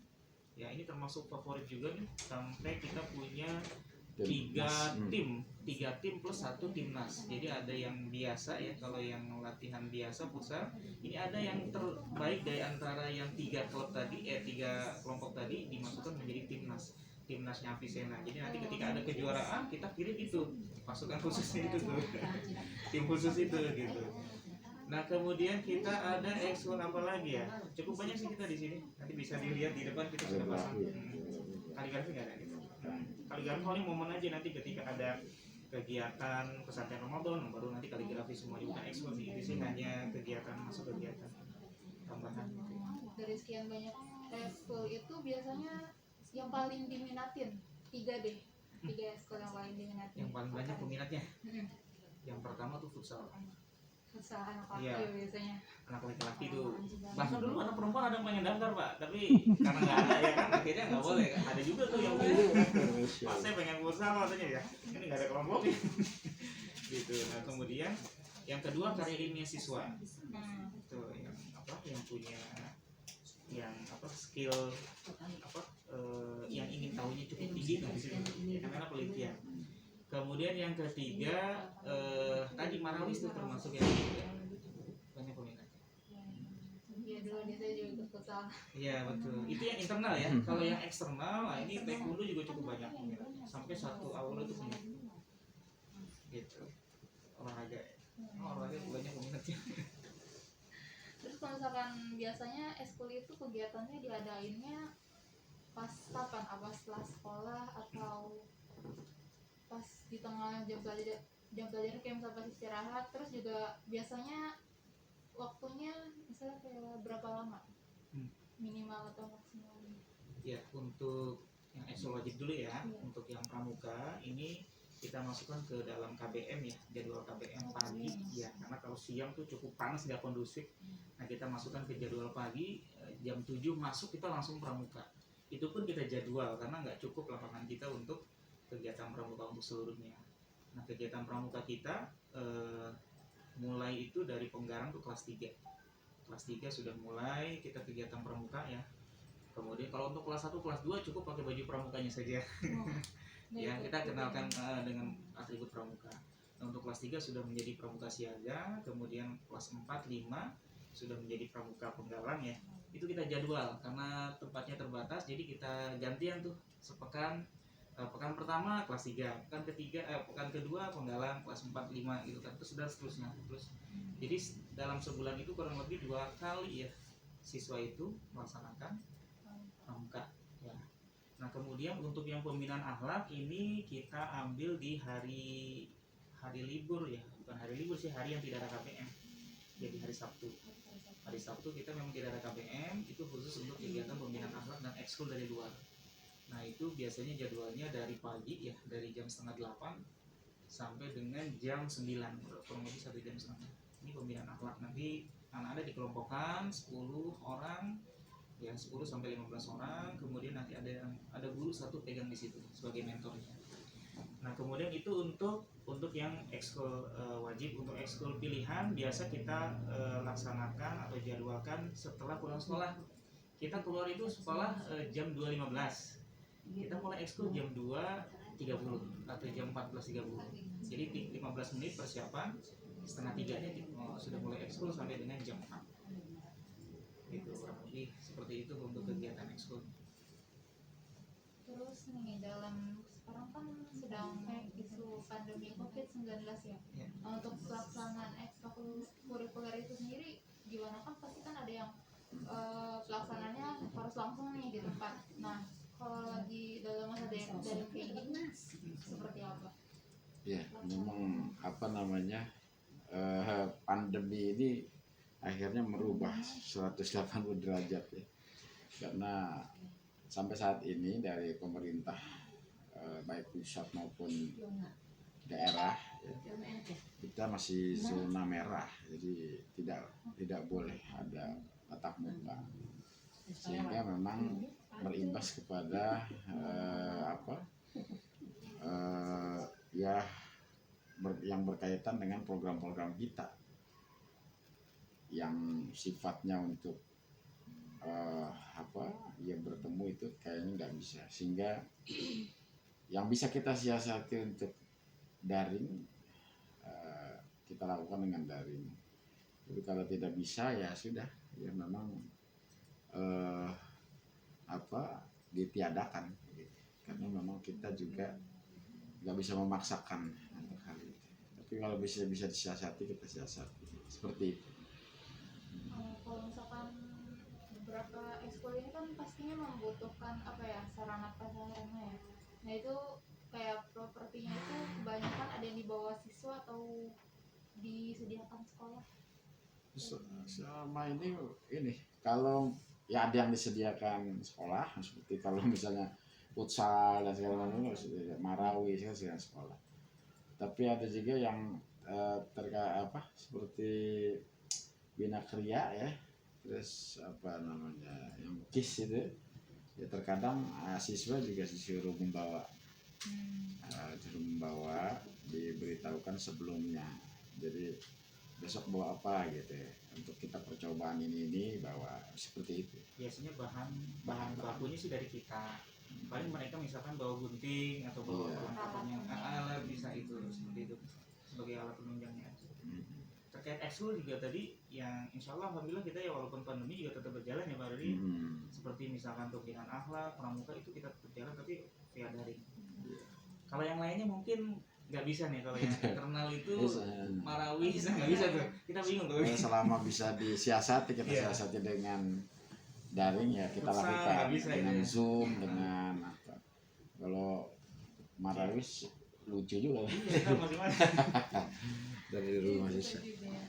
ya, ini termasuk favorit juga nih, sampai kita punya 3 tim plus 1 timnas. Jadi ada yang biasa ya, kalau yang latihan biasa futsal ini ada yang terbaik dari antara yang 3 klub tadi 3 kelompok tadi dimasukkan menjadi timnasnya Avicenna. Jadi nanti ketika ada kejuaraan kita kirim itu pasukan khususnya itu tuh tim khusus itu gitu. Nah, kemudian kita ada ekskul apa lagi ya? Cukup banyak sih kita di sini. Nanti bisa dilihat di depan kita sudah pasang. Kaligrafi nggak ada gitu. Kaligrafi paling momen aja nanti ketika ada kegiatan pesantren Ramadan, baru nanti kaligrafi semua, bukan ekskul sih. Itu sih hanya kegiatan masuk kegiatan tambahan. Dari sekian banyak ekskul itu biasanya yang paling diminatin 3 deh. 3 ekskul yang paling diminatin. Yang paling banyak peminatnya. Yang pertama tuh futsal. Futsal anak laki biasanya. Anak laki-laki tuh. Bahkan dulu anak perempuan ada yang pengen daftar Pak, tapi karena nggak ada ya kan, akhirnya nggak boleh. Ada juga tuh yang Pak, saya pengen futsal katanya ya, ini nggak ada kelompoknya. Gitu. Nah, kemudian yang kedua karya ilmiah siswa. Itu yang apa? Yang punya skill yang ingin tahunya cukup tinggi kan di situ. Karena penelitian. Kemudian yang ketiga tadi Marawis itu termasuk yang ketiga, banyak peminatnya. Iya dulu saya juga ikut futsal. Iya betul. Itu yang internal ya. Kalau yang eksternal, nah ini taekwondo juga cukup banyak peminatnya. Sampai 1 aula itu punya. Gitu. Olahraga banyak peminatnya. Terus kalau misalkan biasanya ekskul itu kegiatannya diadainnya pas kapan? Apa setelah sekolah atau pas di tengah jam pelajaran kayak misalnya pas istirahat? Terus juga biasanya waktunya misalnya kayak berapa lama? Minimal atau maksimal? Ya, untuk yang ekskul wajib dulu ya. Untuk yang pramuka ini kita masukkan ke dalam KBM ya, jadwal KBM pagi ya, karena kalau kalau siang tuh cukup panas, nggak kondusif. Nah kita masukkan ke jadwal pagi, jam 7 masuk kita langsung pramuka. Itu pun kita jadwal karena nggak cukup lapangan kita untuk kegiatan pramuka untuk seluruhnya. Nah kegiatan pramuka kita mulai itu dari Penggarang tuh kelas 3. Kelas 3 sudah mulai kita kegiatan pramuka ya. Kemudian kalau untuk kelas 1, kelas 2 cukup pakai baju pramukanya saja. Ya, kita kenalkan dengan atribut pramuka. Nah, untuk kelas 3 sudah menjadi pramuka siaga, kemudian kelas 4, 5 sudah menjadi pramuka penggalang ya. Itu kita jadwal karena tempatnya terbatas, jadi kita gantian tuh sepekan. Pekan pertama kelas 3, pekan kedua penggalang kelas 4, 5 gitu kan. Terus sudah seterusnya. Jadi dalam sebulan itu kurang lebih 2 kali ya siswa itu melaksanakan pramuka ya. Nah kemudian untuk yang pembinaan akhlak ini kita ambil di hari libur ya, bukan hari libur sih, hari yang tidak ada KPM. Jadi hari Sabtu. Hari Sabtu kita memang tidak ada KPM, itu khusus untuk kegiatan pembinaan akhlak dan ekskul dari luar. Nah itu biasanya jadwalnya dari pagi ya, dari jam 7:30 sampai dengan jam 9, kurang lebih 1 jam setengah. Ini pembinaan akhlak. Nanti anak-anak dikelompokkan 10 orang ya, 10 sampai 15 orang, kemudian nanti ada guru satu pegang di situ sebagai mentornya. Nah kemudian itu untuk yang ekskul wajib. Untuk ekskul pilihan biasa kita laksanakan atau jadwalkan setelah pulang sekolah. Kita keluar itu sekolah jam 2.15, kita mulai ekskul jam 2.30 atau jam 14.30. Jadi 15 menit persiapan, setengah 3-nya sudah mulai ekskul sampai dengan jam 4. Itu kurang lebih seperti itu untuk kegiatan ekskul. Terus nih dalam sekarang kan sedang isu pandemi COVID-19 ya. Ya. Untuk pelaksanaan ekstrakurikuler itu sendiri gimana, kan pasti kan ada yang pelaksanaannya harus langsung nih di tempat. Nah kalau lagi dalam masa daring kayak gini seperti apa? Ya memang pandemi ini akhirnya merubah 180 derajat ya, karena sampai saat ini dari pemerintah baik pusat maupun daerah ya, kita masih zona merah, jadi tidak boleh ada tatap muka, sehingga memang berimbas kepada yang berkaitan dengan program-program kita yang sifatnya untuk bertemu itu kayaknya nggak bisa, sehingga yang bisa kita siasati untuk daring kita lakukan dengan daring. Tapi kalau tidak bisa ya sudah, ya memang ditiadakan gitu. Karena memang kita juga nggak bisa memaksakan untuk hal itu. Tapi kalau bisa disiasati, kita siasati seperti itu. Kalau misalkan beberapa ekskul ini kan pastinya membutuhkan sarana prasarana ya. Nah itu kayak propertinya itu kebanyakan ada yang dibawa siswa atau disediakan sekolah? Selama ini kalau ya ada yang disediakan sekolah, seperti kalau misalnya futsal dan segala macam itu Marawi segala sekolah. Tapi ada juga yang seperti Bina Kriya ya, terus yang KIS itu ya, terkadang siswa juga disuruh membawa diberitahukan sebelumnya, jadi besok bawa apa gitu ya, untuk kita percobaan ini bawa seperti itu. Biasanya bahan bakunya sih dari kita, paling mereka misalkan bawa gunting atau bawa perlengkapan yang alat bisa itu seperti itu sebagai alat penunjangnya. Terkait ekskul juga tadi yang insya Allah alhamdulillah kita ya walaupun pandemi juga tetap berjalan ya Pak Rudi. Seperti misalkan pembinaan akhlak, pramuka itu kita tetap berjalan tapi via daring. Kalau yang lainnya mungkin nggak bisa nih, kalau yang internal itu Marawi nggak bisa tuh, kita bingung tuh. Selama bisa disiasati, kita siasati dengan daring ya kita lakukan dengan Zoom, dengan apa. Kalau Marawi lucu juga. Kita masing-masing. Dari rumah bisa.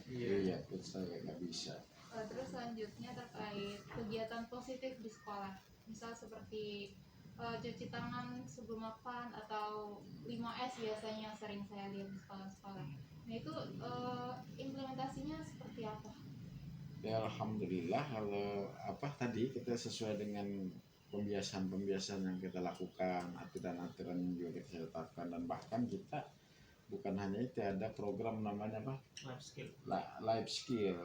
Iya. Futsal nggak bisa. Terus selanjutnya terkait kegiatan positif di sekolah, misal seperti cuci tangan sebelum makan atau 5S biasanya yang sering saya lihat di sekolah-sekolah. Nah itu implementasinya Ya alhamdulillah, kalau apa tadi kita sesuai dengan pembiasaan-pembiasaan yang kita lakukan, aturan-aturan yang juga kita tetapkan, dan bahkan kita bukan hanya itu, ada program namanya apa, Life skill. life skill.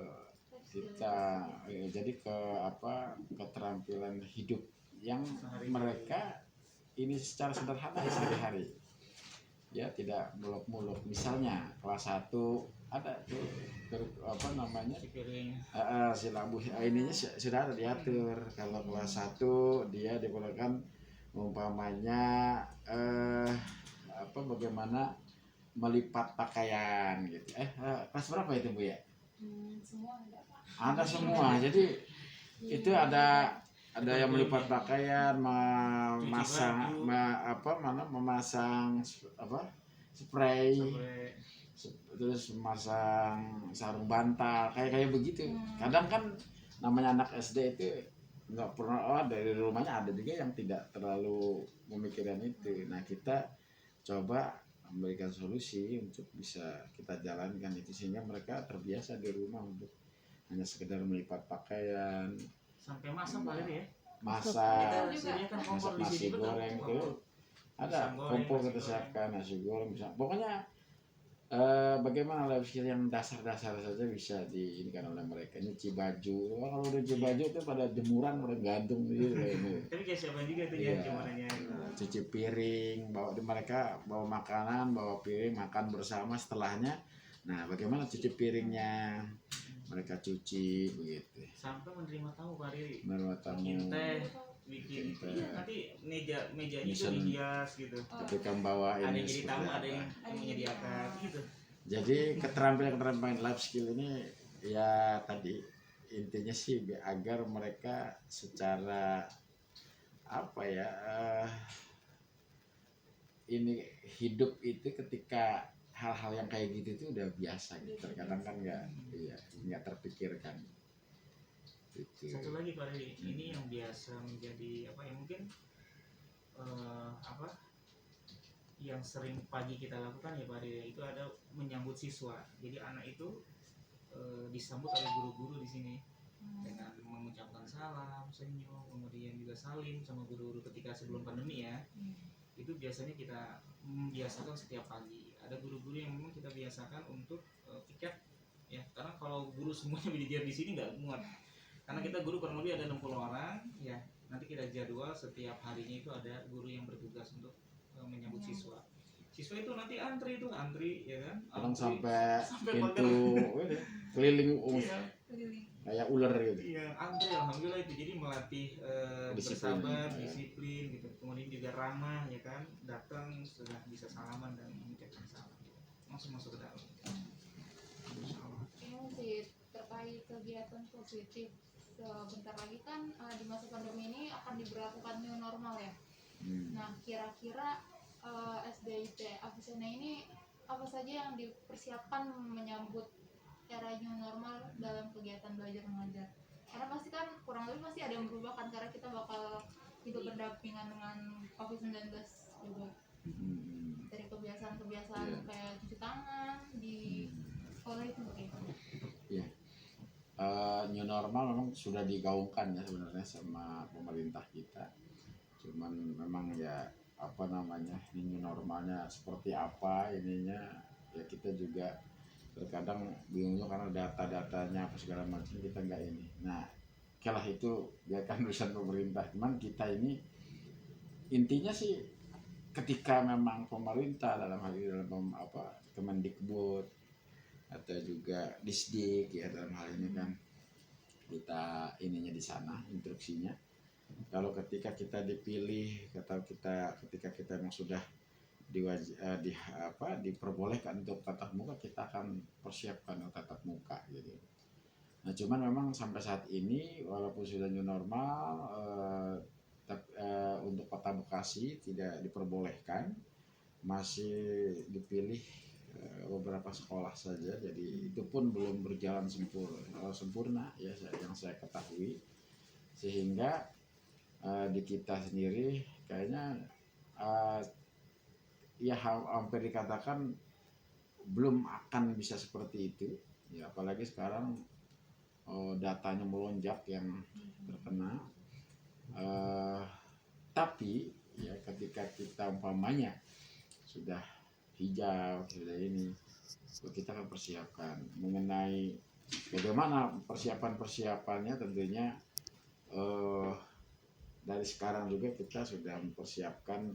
Kita jadi ke apa, keterampilan hidup yang mereka ini secara sederhana sehari-hari, ya tidak muluk-muluk. Misalnya kelas 1 ada tuh apa namanya, Pikirin. silabus ininya sudah ada diatur. Kalau kelas 1 dia diperlukan umpamanya apa, bagaimana melipat pakaian gitu. Kelas berapa itu Bu ya? Semua Ada semua. Jadi itu ada yang melipat pakaian, memasang memasang apa, spray, terus memasang sarung bantal, kayak begitu. Kadang kan namanya anak SD itu nggak pernah, dari rumahnya ada juga yang tidak terlalu memikirkan itu. Nah, kita coba memberikan solusi untuk bisa kita jalankan itu, sehingga mereka terbiasa di rumah untuk hanya sekedar melipat pakaian, sampai masak Pak ya. masak Kompor di nasi sini, goreng betul. itu ada, kompor kita siapkan, nasi goreng bisa. Pokoknya bagaimana life skill yang dasar-dasar saja bisa diinikan oleh mereka. Nyuci baju, kalau udah nyuci baju itu pada jemuran, pada gantung gitu. Tapi kayak siapa juga tuh Iya. ya jemurannya. Cuci piring, mereka bawa makanan, bawa piring, makan bersama setelahnya. Nah, bagaimana cuci piringnya? Mereka cuci begitu. Sampai menerima tamu Pak Riri. Menerima tamu. Bikin Teh. iya, nanti mejanya itu Bisa dihias gitu. Ketika membawa Ada ini yang jadi seperti tamu, apa. ada yang menyediakan gitu. Jadi keterampilan life skill ini ya tadi intinya sih agar mereka secara apa ya, ini hidup itu ketika hal-hal yang kayak gitu itu udah biasa gitu. Terkadang kan nggak terpikirkan. Gitu. Satu lagi Pak Riri, ini yang biasa menjadi apa ya, mungkin apa yang sering pagi kita lakukan ya Pak Riri, itu ada menyambut siswa. Jadi anak itu disambut oleh guru-guru di sini dengan mengucapkan salam, senyum, kemudian juga salim sama guru-guru ketika sebelum pandemi ya. Itu biasanya kita biasakan setiap pagi. Ada guru-guru yang memang kita biasakan untuk piket ya, karena kalau guru semuanya belajar di sini nggak muat. Karena kita guru kurang lebih ada 60 orang ya. Nanti kita jadwal setiap harinya itu ada guru yang bertugas untuk menyambut siswa. Siswa itu nanti antri ya kan? Kadang sampai pintu keliling kayak ular gitu. Iya, antri alhamdulillah itu. Jadi melatih bersabar, disiplin gitu. Kemudian juga ramah ya kan. Datang sudah bisa salaman dan mengucapkan salam. Langsung masuk ke dalam. Ini masih terkait kegiatan positif. Sebentar lagi kan di masa pandemi ini akan diberlakukan new normal ya. Nah, kira-kira SDIT Avicenna ini apa saja yang dipersiapkan menyambut era new normal dalam kegiatan belajar mengajar? Karena pasti kan kurang lebih pasti ada yang berubah kan, karena kita bakal hidup berdampingan dengan COVID-19 juga. Dari kebiasaan-kebiasaan kayak cuci tangan di sekolah itu bagaimana? Iya. New normal memang sudah digaungkan ya sebenarnya sama pemerintah kita. Cuman memang ya apa namanya, new normalnya seperti apa ininya ya, kita juga terkadang bingung karena data-datanya apa segala macam kita nggak ini. Nah, kalau itu biarkan urusan pemerintah. Cuman kita ini intinya sih ketika memang pemerintah dalam hal ini dalam apa Kemendikbud atau juga Disdik ya, dalam hal ini kan kita ininya di sana instruksinya. Kalau ketika kita dipilih atau ketika kita memang sudah diperbolehkan untuk tatap muka, kita akan persiapkan untuk tatap muka gitu. Nah, cuman memang sampai saat ini walaupun sudah new normal, untuk Kota Bekasi tidak diperbolehkan, masih dipilih beberapa sekolah saja. Jadi itu pun belum berjalan sempurna ya yang saya ketahui, sehingga di kita sendiri kayaknya ya hampir dikatakan belum akan bisa seperti itu ya, apalagi sekarang datanya melonjak yang terkena. Tapi ya ketika kita umpamanya sudah hijau, sudah ini, kita akan persiapkan mengenai bagaimana persiapannya. Tentunya dari sekarang juga kita sudah mempersiapkan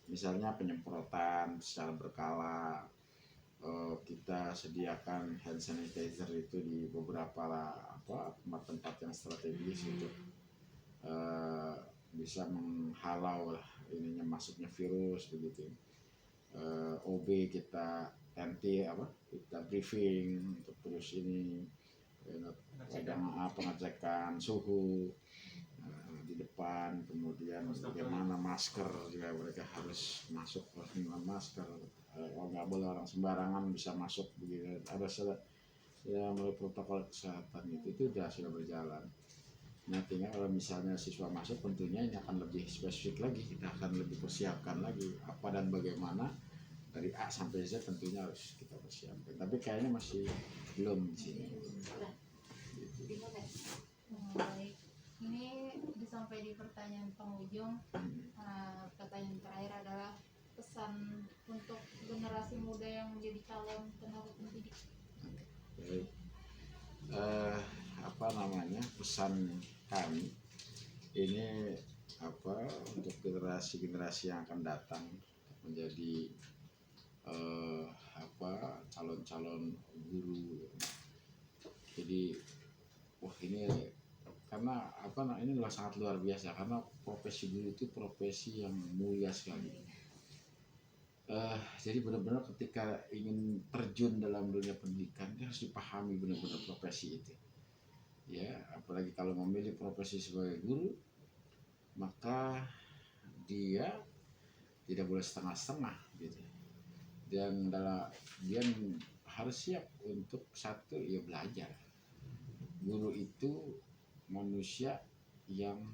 misalnya penyemprotan secara berkala. Kita sediakan hand sanitizer itu di beberapa tempat-tempat yang strategis untuk bisa menghalau ininya masuknya virus begitu. OB kita kita briefing untuk terus ini pengecekan suhu di depan, kemudian bagaimana masker juga mereka harus masuk dengan masker. Nggak boleh orang sembarangan bisa masuk begitu. Ada ya melalui protokol kesehatan itu sudah berjalan. Nah tinggal kalau misalnya siswa masuk tentunya ini akan lebih spesifik lagi, kita akan lebih persiapkan lagi apa dan bagaimana dari A sampai Z tentunya harus kita persiapkan. Tapi kayaknya masih belum di sini. Baik, ini sampai di pertanyaan penghujung. Pertanyaan terakhir adalah pesan untuk generasi muda yang menjadi calon tenaga pendidik. Baik. Pesan kami ini untuk generasi yang akan datang menjadi calon-calon guru. Jadi ini karena ini adalah sangat luar biasa, karena profesi guru itu profesi yang mulia sekali. Jadi benar-benar ketika ingin terjun dalam dunia pendidikan dia harus dipahami benar-benar profesi itu. Ya, apalagi kalau memilih profesi sebagai guru, maka dia tidak boleh setengah-setengah gitu. Dan dia harus siap untuk satu ya belajar. Guru itu manusia yang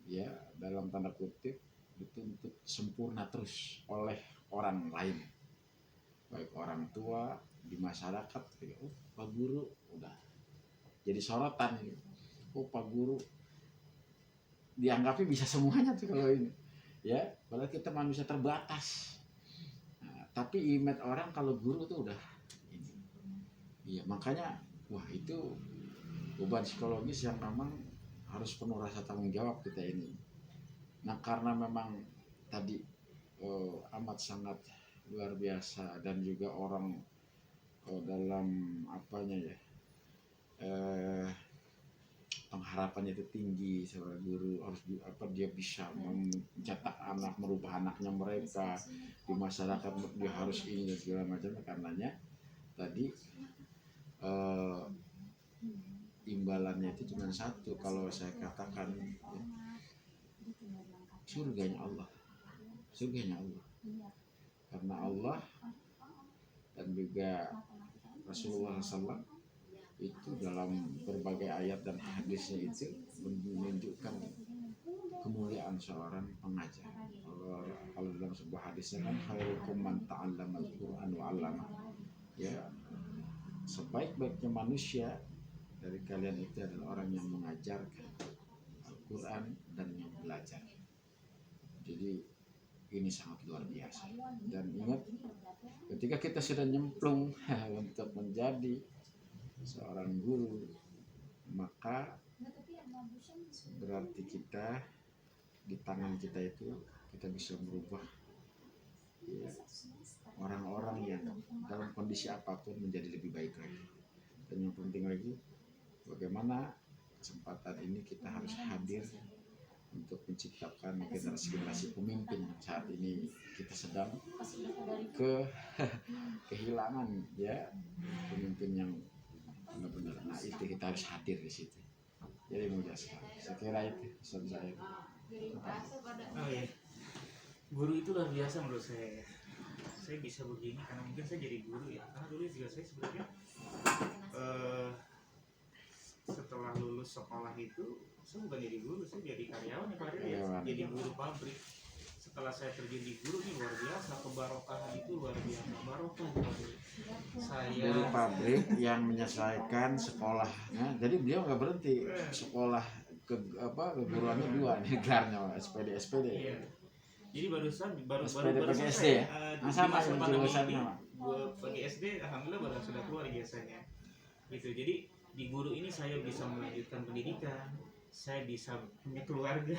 ya dalam tanda kutip dituntut sempurna terus oleh orang lain, baik orang tua di masyarakat. Pak Guru udah jadi sorotan. Pak Guru dianggapnya bisa semuanya tuh kalau ini ya, padahal kita manusia terbatas. Nah, tapi image orang kalau guru tuh udah ini. Iya, makanya itu beban psikologis yang memang harus penuh rasa tanggung jawab kita ini. Nah karena memang tadi amat sangat luar biasa dan juga orang dalam pengharapannya itu tinggi. Seorang guru harus dia bisa mencetak anak, merubah anaknya mereka di masyarakat, dia harus ini dan segala macam. Karenanya tadi imbalannya itu cuma satu, kalau saya katakan surganya Allah. Karena Allah dan juga Rasulullah SAW itu dalam berbagai ayat dan hadisnya itu menunjukkan kemuliaan seorang pengajar. Kalau dalam sebuah hadisnya kan khairukum man ta'allamal Qur'an wa 'allama. Ya, sebaik-baiknya manusia dari kalian itu adalah orang yang mengajarkan Al-Quran dan yang belajar. Jadi ini sangat luar biasa. Dan ingat, ketika kita sudah nyemplung untuk menjadi seorang guru, maka berarti kita di tangan kita itu kita bisa merubah ya, orang-orang yang dalam kondisi apapun menjadi lebih baik lagi. Dan yang penting lagi, bagaimana kesempatan ini kita harus hadir untuk menciptakan generasi pemimpin. Saat ini kita sedang kehilangan ya pemimpin yang benar-benar. Nah itu kita harus hadir di situ. Jadi mudah sekali. Saya kira itu pesan saya. Oh iya, guru itu luar biasa menurut saya. Saya bisa begini karena mungkin saya jadi guru ya. Karena dulu juga saya sebenarnya setelah lulus sekolah itu saya bukan jadi guru, saya jadi karyawan ya, jadi guru pabrik. setelah saya terjun di guru ini luar biasa, kebarokahan itu luar biasa, barokah sekali. Saya Guru pabrik yang menyelesaikan sekolahnya, jadi beliau nggak berhenti sekolah keguruannya 2 nih gelarnya SPD iya. Jadi baru SPD baru pakai SD selesai ya? di Nah, sama masa ini pandemi jurusannya, ini Pak. gue bagi SD alhamdulillah baru sudah keluar ijazahnya gitu. Jadi di guru ini saya bisa melanjutkan pendidikan, saya bisa punya keluarga.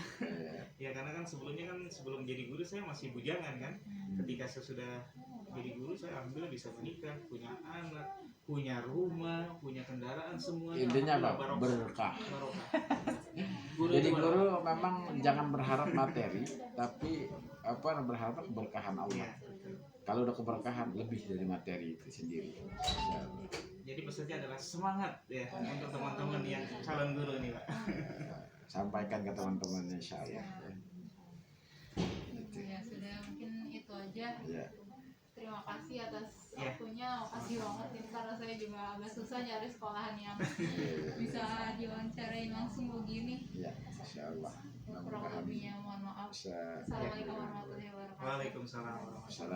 Ya karena kan sebelum jadi guru saya masih bujangan kan. Ketika saya sudah jadi guru saya alhamdulillah bisa menikah, punya anak, punya rumah, punya kendaraan, semuanya Intinya alhamdulillah apa? barokah. Berkah. Barokah. Jadi itu barokah. guru memang jangan berharap materi, tapi berharap keberkahan Allah. Iya, betul. Kalau udah keberkahan lebih dari materi itu sendiri. Jadi pesannya adalah semangat ya untuk teman-teman yang calon guru nih Pak. Sampaikan ke teman-temannya insya Allah. Ya sudah, mungkin itu aja. Ya. Terima kasih atas Ya. waktunya, makasih banget ya, karena saya juga agak susah nyari sekolahan yang bisa diwawancarain langsung begini. Ya, insya Allah. Kurang lebihnya mohon maaf. Bisa. Assalamualaikum warahmatullahi wabarakatuh. Waalaikumsalam warahmatullahi wabarakatuh. Assalamualaikum.